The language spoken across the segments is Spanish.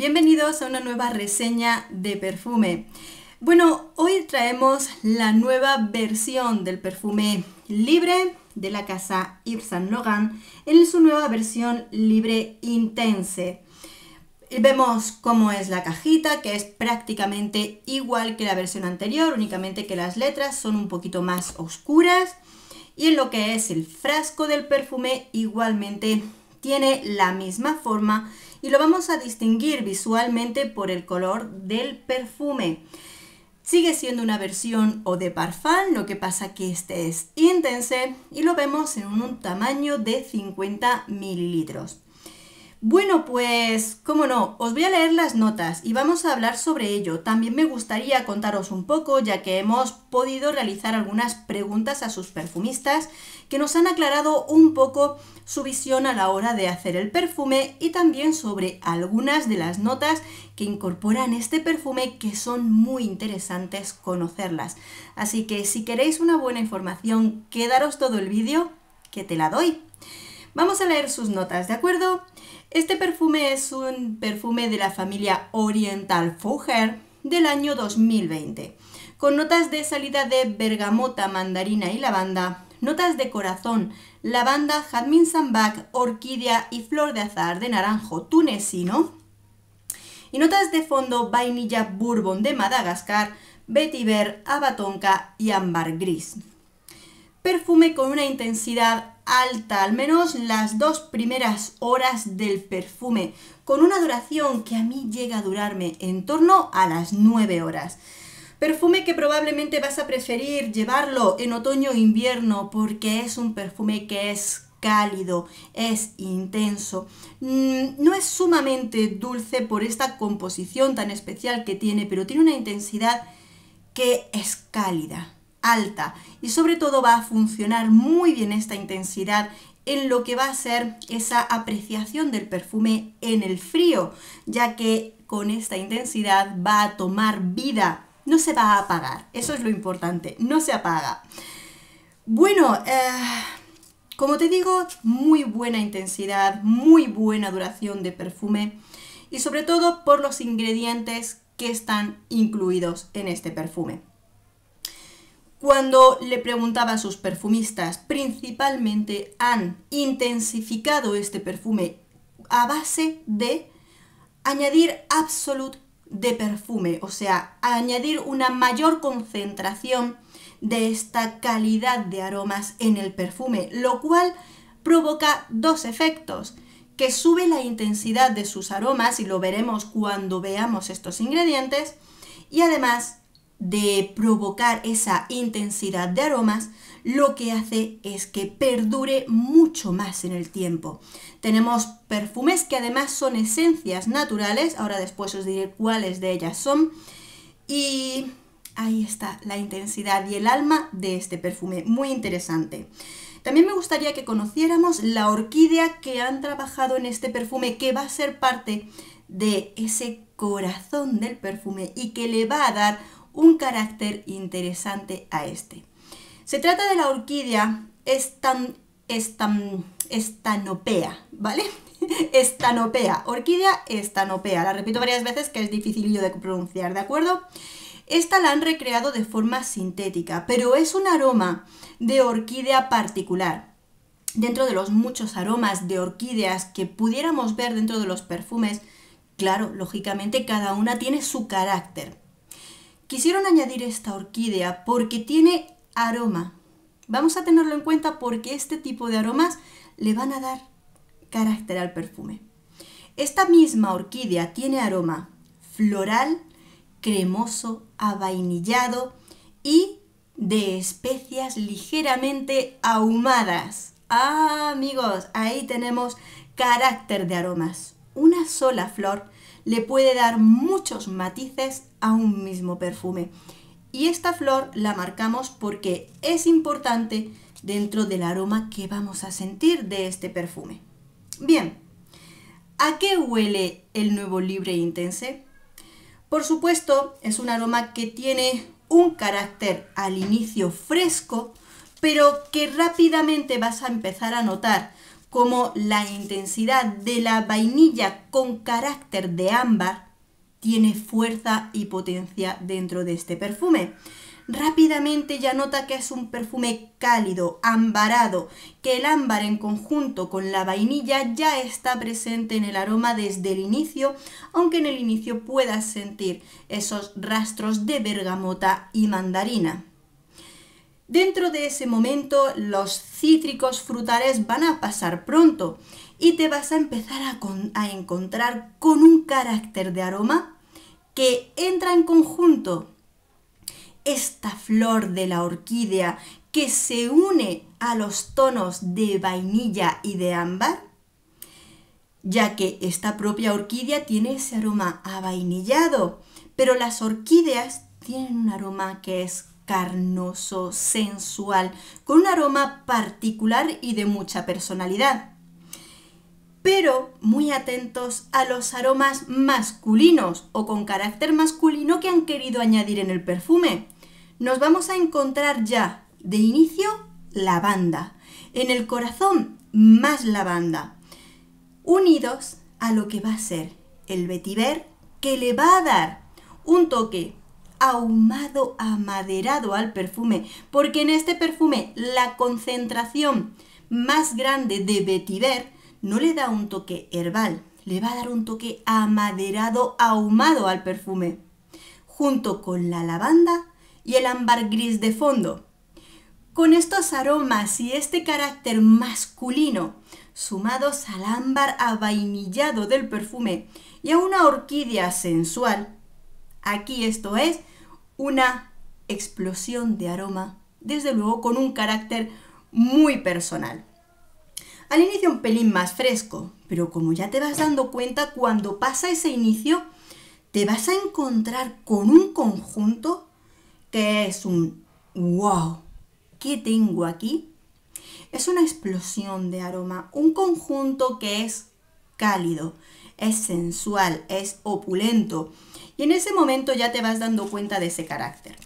Bienvenidos a una nueva reseña de perfume. Bueno, hoy traemos la nueva versión del perfume Libre de la casa Yves Saint Laurent en su nueva versión Libre Intense. Vemos cómo es la cajita, que es prácticamente igual que la versión anterior, únicamente que las letras son un poquito más oscuras. Y en lo que es el frasco del perfume igualmente tiene la misma forma y lo vamos a distinguir visualmente por el color del perfume. Sigue siendo una versión eau de parfum, lo que pasa que este es intense y lo vemos en un tamaño de 50 mililitros. Bueno, pues, cómo no, os voy a leer las notas y vamos a hablar sobre ello. También me gustaría contaros un poco, ya que hemos podido realizar algunas preguntas a sus perfumistas que nos han aclarado un poco su visión a la hora de hacer el perfume y también sobre algunas de las notas que incorporan este perfume que son muy interesantes conocerlas. Así que si queréis una buena información, quedaros todo el vídeo que te la doy. Vamos a leer sus notas, ¿de acuerdo? Este perfume es un perfume de la familia Oriental Fougère del año 2020, con notas de salida de bergamota, mandarina y lavanda, notas de corazón, lavanda, jazmín sambac, orquídea y flor de azahar de naranjo tunecino, y notas de fondo vainilla bourbon de Madagascar, vetiver, abatonca y ámbar gris. Perfume con una intensidad alta, al menos las 2 primeras horas del perfume, con una duración que a mí llega a durarme en torno a las 9 horas. Perfume que probablemente vas a preferir llevarlo en otoño o invierno porque es un perfume que es cálido, es intenso, no es sumamente dulce por esta composición tan especial que tiene, pero tiene una intensidad que es cálida, alta, y sobre todo va a funcionar muy bien esta intensidad en lo que va a ser esa apreciación del perfume en el frío, ya que con esta intensidad va a tomar vida, no se va a apagar, eso es lo importante, no se apaga. Bueno, como te digo, muy buena intensidad, muy buena duración de perfume y sobre todo por los ingredientes que están incluidos en este perfume. Cuando le preguntaba a sus perfumistas, principalmente han intensificado este perfume a base de añadir Absolute de perfume, o sea, añadir una mayor concentración de esta calidad de aromas en el perfume, lo cual provoca dos efectos, que sube la intensidad de sus aromas, y lo veremos cuando veamos estos ingredientes, y además de provocar esa intensidad de aromas, lo que hace es que perdure mucho más en el tiempo. Tenemos perfumes que además son esencias naturales, ahora después os diré cuáles de ellas son, y ahí está la intensidad y el alma de este perfume, muy interesante. También me gustaría que conociéramos la orquídea que han trabajado en este perfume, que va a ser parte de ese corazón del perfume y que le va a dar un carácter interesante a este. Se trata de la orquídea estanopea, ¿vale? Estanopea, orquídea estanopea. La repito varias veces que es dificilillo de pronunciar, ¿de acuerdo? Esta la han recreado de forma sintética, pero es un aroma de orquídea particular. Dentro de los muchos aromas de orquídeas que pudiéramos ver dentro de los perfumes, claro, lógicamente cada una tiene su carácter. Quisieron añadir esta orquídea porque tiene aroma. Vamos a tenerlo en cuenta porque este tipo de aromas le van a dar carácter al perfume. Esta misma orquídea tiene aroma floral, cremoso, avainillado y de especias ligeramente ahumadas. Ah, amigos, ahí tenemos carácter de aromas. Una sola flor le puede dar muchos matices a un mismo perfume. Y esta flor la marcamos porque es importante dentro del aroma que vamos a sentir de este perfume. Bien, ¿a qué huele el nuevo Libre Intense? Por supuesto, es un aroma que tiene un carácter al inicio fresco, pero que rápidamente vas a empezar a notar cómo la intensidad de la vainilla con carácter de ámbar tiene fuerza y potencia dentro de este perfume. Rápidamente ya nota que es un perfume cálido, ambarado, que el ámbar en conjunto con la vainilla ya está presente en el aroma desde el inicio, aunque en el inicio puedas sentir esos rastros de bergamota y mandarina. Dentro de ese momento los cítricos frutales van a pasar pronto y te vas a empezar a encontrar con un carácter de aroma que entra en conjunto. Esta flor de la orquídea que se une a los tonos de vainilla y de ámbar, ya que esta propia orquídea tiene ese aroma avainillado, pero las orquídeas tienen un aroma que es carnoso, sensual, con un aroma particular y de mucha personalidad. Pero muy atentos a los aromas masculinos o con carácter masculino que han querido añadir en el perfume. Nos vamos a encontrar ya de inicio lavanda, en el corazón más lavanda, unidos a lo que va a ser el vetiver, que le va a dar un toque ahumado, amaderado al perfume, porque en este perfume la concentración más grande de vetiver no le da un toque herbal, le va a dar un toque amaderado, ahumado al perfume, junto con la lavanda y el ámbar gris de fondo. Con estos aromas y este carácter masculino, sumados al ámbar avainillado del perfume y a una orquídea sensual, aquí esto es una explosión de aroma, desde luego con un carácter muy personal. Al inicio un pelín más fresco, pero como ya te vas dando cuenta, cuando pasa ese inicio, te vas a encontrar con un conjunto que es un wow. ¿Qué tengo aquí? Es una explosión de aroma, un conjunto que es cálido, es sensual, es opulento. Y en ese momento ya te vas dando cuenta de ese carácter.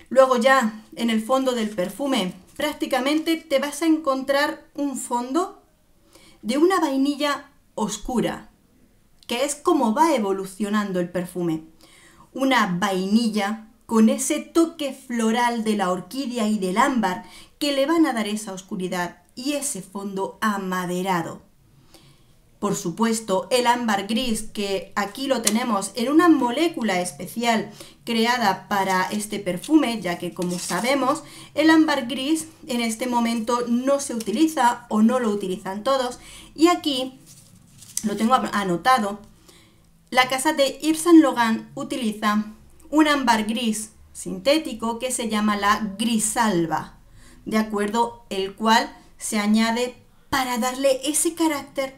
Luego ya en el fondo del perfume prácticamente te vas a encontrar un fondo de una vainilla oscura, que es como va evolucionando el perfume. Una vainilla con ese toque floral de la orquídea y del ámbar que le van a dar esa oscuridad y ese fondo amaderado. Por supuesto, el ámbar gris, que aquí lo tenemos en una molécula especial creada para este perfume, ya que como sabemos, el ámbar gris en este momento no se utiliza o no lo utilizan todos. Y aquí lo tengo anotado. La casa de Yves Saint Laurent utiliza un ámbar gris sintético que se llama la grisalba, ¿de acuerdo? El cual se añade para darle ese carácter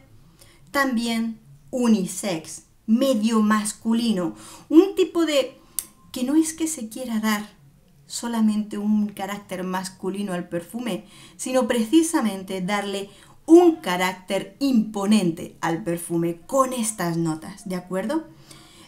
también unisex, medio masculino, un tipo de que no es que se quiera dar solamente un carácter masculino al perfume, sino precisamente darle un carácter imponente al perfume con estas notas, ¿de acuerdo?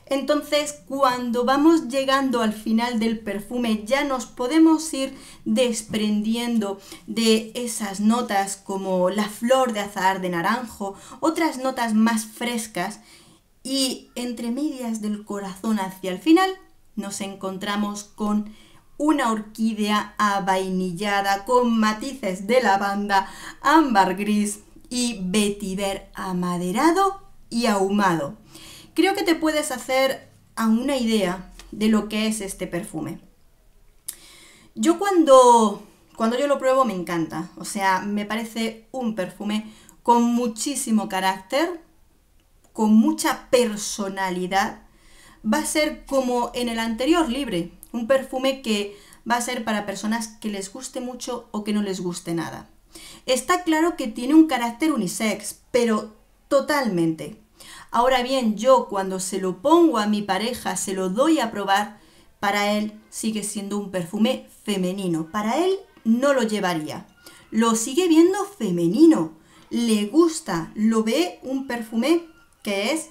Entonces, cuando vamos llegando al final del perfume, ya nos podemos ir desprendiendo de esas notas como la flor de azahar de naranjo, otras notas más frescas, y entre medias del corazón hacia el final nos encontramos con una orquídea avainillada con matices de lavanda, ámbar gris y vetiver amaderado y ahumado. Creo que te puedes hacer a una idea de lo que es este perfume. Yo cuando yo lo pruebo me encanta, o sea, me parece un perfume con muchísimo carácter, con mucha personalidad. Va a ser como en el anterior Libre, un perfume que va a ser para personas que les guste mucho o que no les guste nada. Está claro que tiene un carácter unisex, pero totalmente. Ahora bien, yo cuando se lo pongo a mi pareja, se lo doy a probar, para él sigue siendo un perfume femenino. Para él no lo llevaría. Lo sigue viendo femenino. Le gusta, lo ve un perfume que es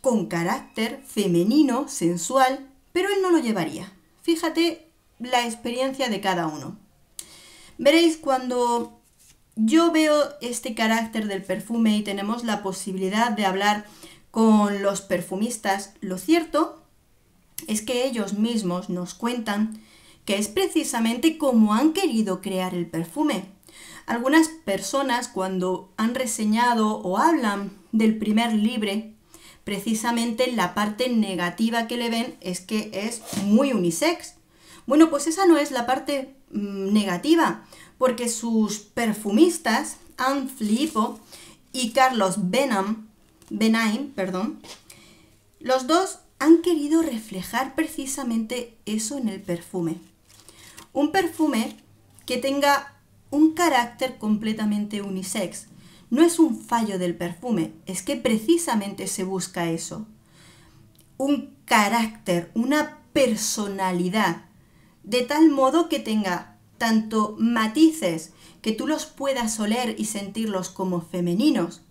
con carácter femenino, sensual, pero él no lo llevaría. Fíjate la experiencia de cada uno. Veréis cuando yo veo este carácter del perfume y tenemos la posibilidad de hablar con los perfumistas. Lo cierto es que ellos mismos nos cuentan que es precisamente como han querido crear el perfume. Algunas personas, cuando han reseñado o hablan del primer libre, precisamente la parte negativa que le ven es que es muy unisex. Bueno, pues esa no es la parte negativa, porque sus perfumistas, Anne Filippo y Carlos Benaim, los dos han querido reflejar precisamente eso en el perfume. Un perfume que tenga un carácter completamente unisex. No es un fallo del perfume, es que precisamente se busca eso. Un carácter, una personalidad, de tal modo que tenga tanto matices que tú los puedas oler y sentirlos como femeninos,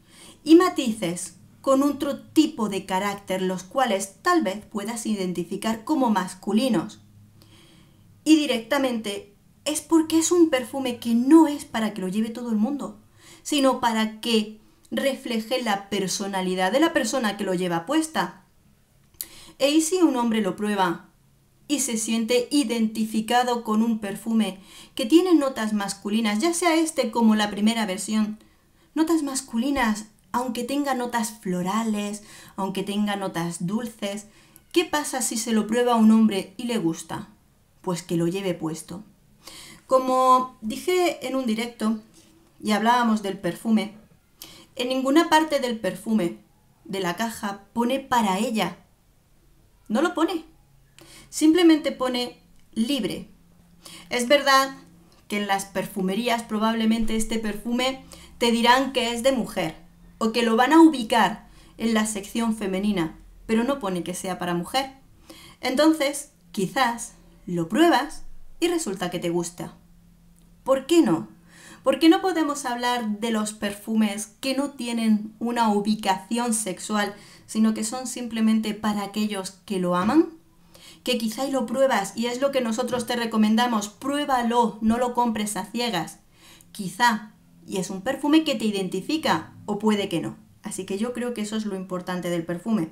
y matices con otro tipo de carácter, los cuales tal vez puedas identificar como masculinos. Y directamente es porque es un perfume que no es para que lo lleve todo el mundo, sino para que refleje la personalidad de la persona que lo lleva puesta. Y si un hombre lo prueba y se siente identificado con un perfume que tiene notas masculinas, ya sea este como la primera versión, notas masculinas, aunque tenga notas florales, aunque tenga notas dulces, ¿qué pasa si se lo prueba a un hombre y le gusta? Pues que lo lleve puesto. Como dije en un directo y hablábamos del perfume, en ninguna parte del perfume de la caja pone para ella. No lo pone. Simplemente pone libre. Es verdad que en las perfumerías probablemente este perfume te dirán que es de mujer o que lo van a ubicar en la sección femenina, pero no pone que sea para mujer. Entonces, quizás lo pruebas y resulta que te gusta. ¿Por qué no? ¿Por qué no podemos hablar de los perfumes que no tienen una ubicación sexual, sino que son simplemente para aquellos que lo aman? Que quizá y lo pruebas y es lo que nosotros te recomendamos, pruébalo, no lo compres a ciegas. Quizá, y es un perfume que te identifica, o puede que no. Así que yo creo que eso es lo importante del perfume.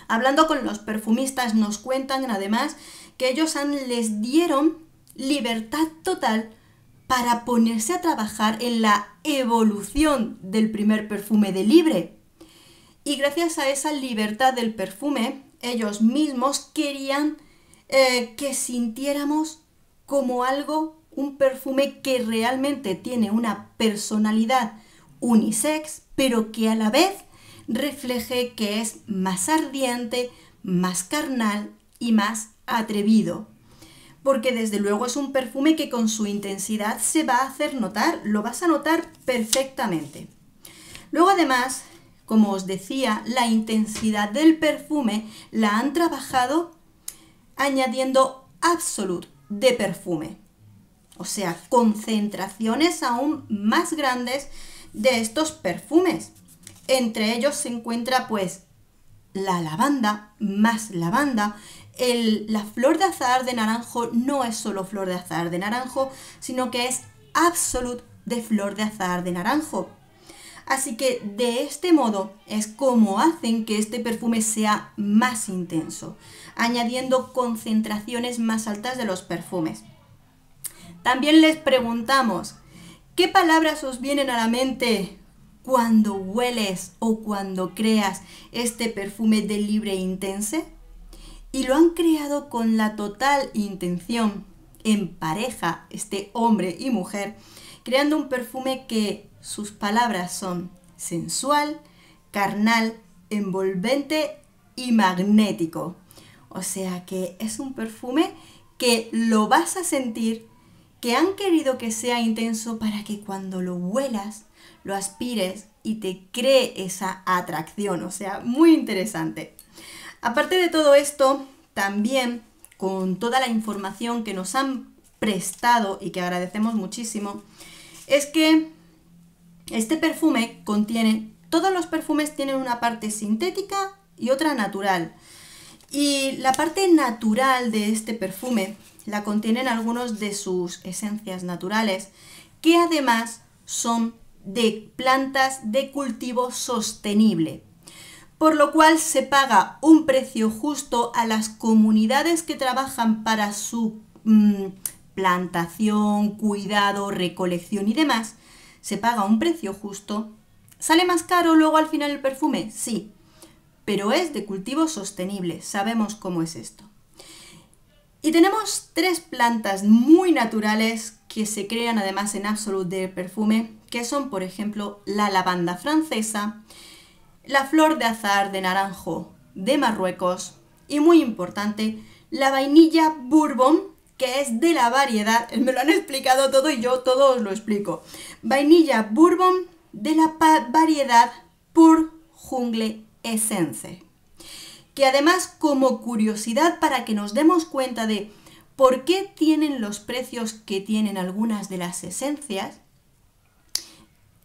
Hablando con los perfumistas nos cuentan además que ellos les dieron libertad total para ponerse a trabajar en la evolución del primer perfume de Libre. Y gracias a esa libertad del perfume, ellos mismos querían que sintiéramos como algo, un perfume que realmente tiene una personalidad unisex, pero que a la vez refleje que es más ardiente, más carnal y más atrevido. Porque desde luego es un perfume que con su intensidad se va a hacer notar, lo vas a notar perfectamente. Luego además, como os decía, la intensidad del perfume la han trabajado añadiendo Absolute de perfume. O sea, concentraciones aún más grandes de estos perfumes. Entre ellos se encuentra pues la lavanda, más lavanda. La flor de azahar de naranjo no es solo flor de azahar de naranjo, sino que es Absolute de flor de azahar de naranjo. Así que de este modo es como hacen que este perfume sea más intenso, añadiendo concentraciones más altas de los perfumes. También les preguntamos, ¿qué palabras os vienen a la mente cuando hueles o cuando creas este perfume de Libre Intense? Y lo han creado con la total intención, en pareja, este hombre y mujer, creando un perfume que sus palabras son sensual, carnal, envolvente y magnético. O sea que es un perfume que lo vas a sentir, que han querido que sea intenso para que cuando lo huelas, lo aspires y te cree esa atracción. O sea, muy interesante. Aparte de todo esto, también con toda la información que nos han prestado y que agradecemos muchísimo, es que este perfume contiene, todos los perfumes tienen una parte sintética y otra natural. Y la parte natural de este perfume la contienen algunos de sus esencias naturales, que además son de plantas de cultivo sostenible, por lo cual se paga un precio justo a las comunidades que trabajan para su plantación, cuidado, recolección y demás. Se paga un precio justo. ¿Sale más caro luego al final el perfume? Sí, pero es de cultivo sostenible. Sabemos cómo es esto. Y tenemos 3 plantas muy naturales que se crean además en Absolute de perfume, que son, por ejemplo, la lavanda francesa, la flor de azahar de naranjo de Marruecos y, muy importante, la vainilla bourbon, que es de la variedad, me lo han explicado todo y yo todo os lo explico, vainilla bourbon de la variedad Pur Jungle Essence, que además, como curiosidad para que nos demos cuenta de por qué tienen los precios que tienen algunas de las esencias,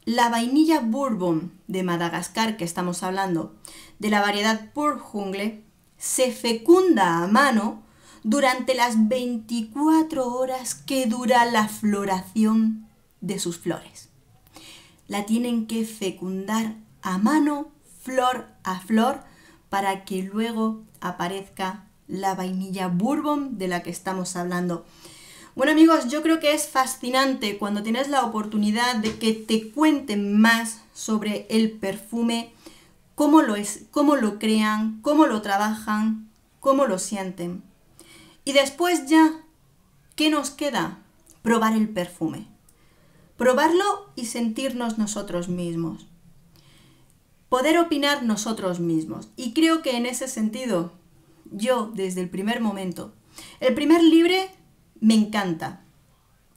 la vainilla bourbon de Madagascar, que estamos hablando, de la variedad Pur Jungle, se fecunda a mano durante las 24 horas que dura la floración de sus flores. La tienen que fecundar a mano, flor a flor, para que luego aparezca la vainilla bourbon de la que estamos hablando. Bueno, amigos, yo creo que es fascinante cuando tienes la oportunidad de que te cuenten más sobre el perfume, cómo lo crean, cómo lo trabajan, cómo lo sienten. Y después ya, ¿qué nos queda? Probar el perfume. Probarlo y sentirnos nosotros mismos. Poder opinar nosotros mismos. Y creo que en ese sentido, yo desde el primer momento, el primer libre me encanta.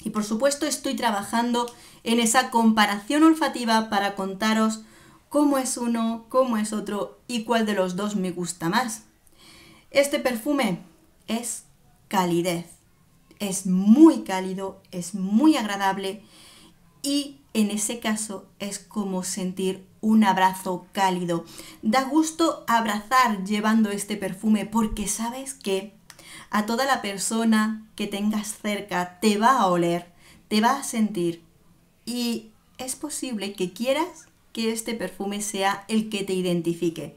Y por supuesto estoy trabajando en esa comparación olfativa para contaros cómo es uno, cómo es otro y cuál de los dos me gusta más. Este perfume es calidez. Es muy cálido, es muy agradable y en ese caso es como sentir un abrazo cálido. Da gusto abrazar llevando este perfume porque sabes que a toda la persona que tengas cerca te va a oler, te va a sentir y es posible que quieras que este perfume sea el que te identifique.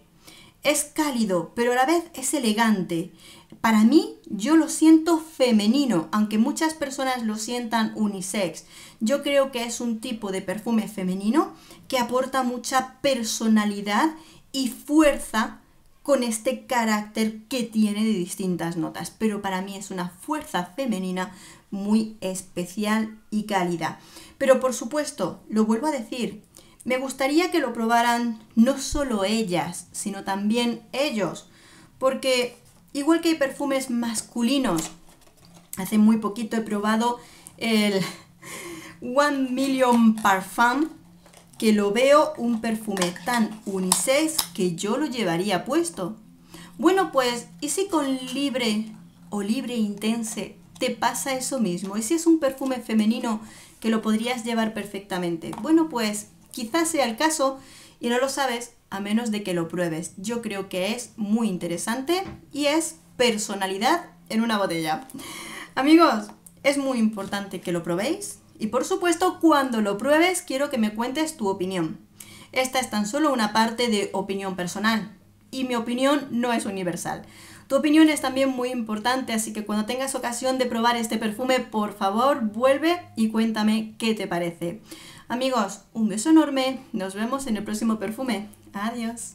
Es cálido, pero a la vez es elegante. Para mí, yo lo siento femenino, aunque muchas personas lo sientan unisex. Yo creo que es un tipo de perfume femenino que aporta mucha personalidad y fuerza con este carácter que tiene de distintas notas, pero para mí es una fuerza femenina muy especial y cálida. Pero por supuesto, lo vuelvo a decir, me gustaría que lo probaran no solo ellas, sino también ellos, porque igual que hay perfumes masculinos, hace muy poquito he probado el One Million Parfum, que lo veo un perfume tan unisex que yo lo llevaría puesto. Bueno, pues, ¿y si con Libre o Libre Intense te pasa eso mismo? ¿Y si es un perfume femenino que lo podrías llevar perfectamente? Bueno, pues, quizás sea el caso y no lo sabes a menos de que lo pruebes. Yo creo que es muy interesante y es personalidad en una botella. Amigos, es muy importante que lo probéis. Y por supuesto, cuando lo pruebes, quiero que me cuentes tu opinión. Esta es tan solo una parte de opinión personal. Y mi opinión no es universal. Tu opinión es también muy importante, así que cuando tengas ocasión de probar este perfume, por favor, vuelve y cuéntame qué te parece. Amigos, un beso enorme. Nos vemos en el próximo perfume. Adiós.